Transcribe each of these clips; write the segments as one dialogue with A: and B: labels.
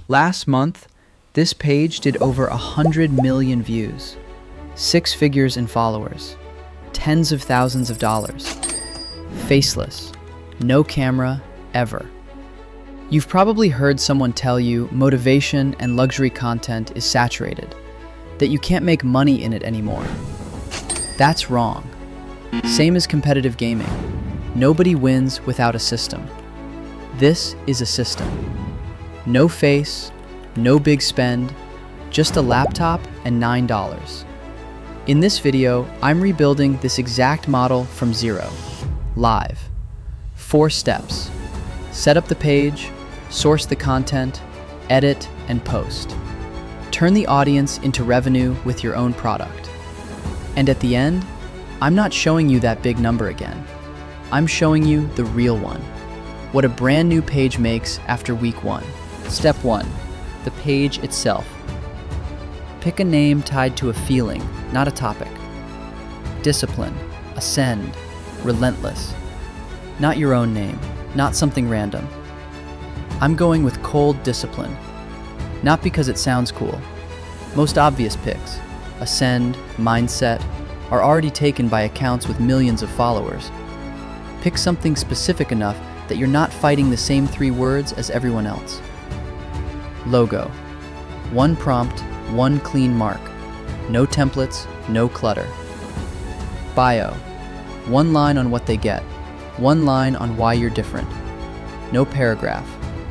A: Last month, this page did over 100 million views, 6 figures in followers, tens of thousands of dollars. Faceless, no camera, ever. You've probably heard someone tell you motivation and luxury content is saturated, that you can't make money in it anymore. That's wrong. Same as competitive gaming. Nobody wins without a system. This is a system. No face, no big spend, just a laptop and $9. In this video, I'm rebuilding this exact model from zero, live. 4 steps. Set up the page, source the content, edit, and post. Turn the audience into revenue with your own product. And at the end, I'm not showing you that big number again. I'm showing you the real one. What a brand new page makes after week 1. Step 1. The page itself. Pick a name tied to a feeling, not a topic. Discipline, ascend, relentless. Not your own name, not something random. I'm going with cold discipline. Not because it sounds cool. Most obvious picks, ascend, mindset, are already taken by accounts with millions of followers. Pick something specific enough that you're not fighting the same 3 words as everyone else. Logo. 1 prompt, 1 clean mark. No templates, no clutter. Bio. 1 line on what they get. 1 line on why you're different. No paragraph.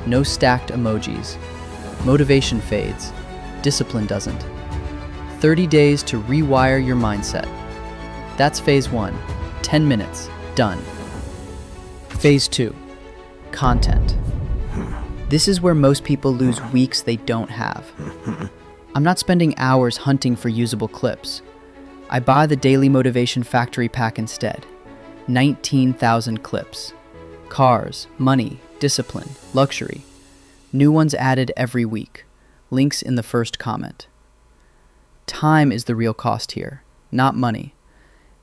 A: No stacked emojis. Motivation fades. Discipline doesn't. 30 days to rewire your mindset. That's phase 1. 10 minutes. Done. Phase 2. Content. This is where most people lose weeks they don't have. I'm not spending hours hunting for usable clips. I buy the Daily Motivation Factory Pack instead. 19,000 clips. Cars, money, discipline, luxury. New ones added every week. Links in the first comment. Time is the real cost here, not money.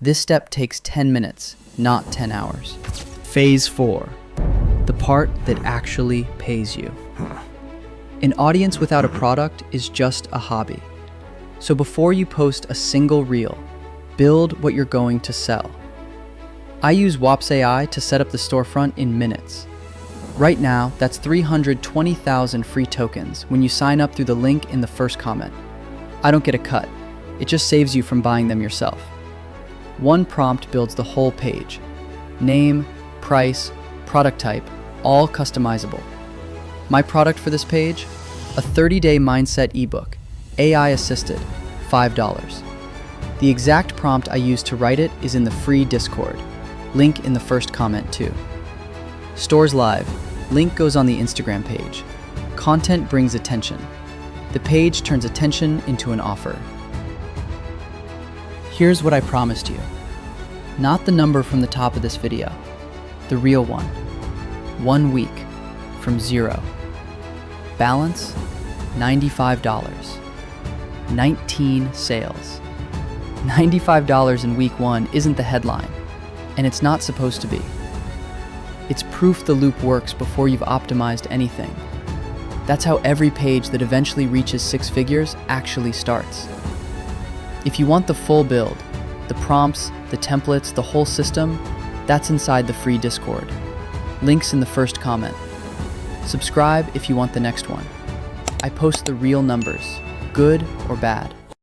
A: This step takes 10 minutes, not 10 hours. Phase 4. The part that actually pays you. An audience without a product is just a hobby. So before you post a single reel, build what you're going to sell. I use Wops AI to set up the storefront in minutes. Right now, that's 320,000 free tokens when you sign up through the link in the first comment. I don't get a cut. It just saves you from buying them yourself. 1 prompt builds the whole page. Name, price, product type, all customizable. My product for this page? A 30-day mindset ebook, AI assisted, $5. The exact prompt I used to write it is in the free Discord. Link in the first comment too. Stores live. Link goes on the Instagram page. Content brings attention. The page turns attention into an offer. Here's what I promised you. Not the number from the top of this video. The real one. 1 week. From zero. Balance, $95. 19 sales. $95 in week 1 isn't the headline, and it's not supposed to be. It's proof the loop works before you've optimized anything. That's how every page that eventually reaches 6 figures actually starts. If you want the full build, the prompts, the templates, the whole system, that's inside the free Discord. Links in the first comment. Subscribe if you want the next one. I post the real numbers, good or bad.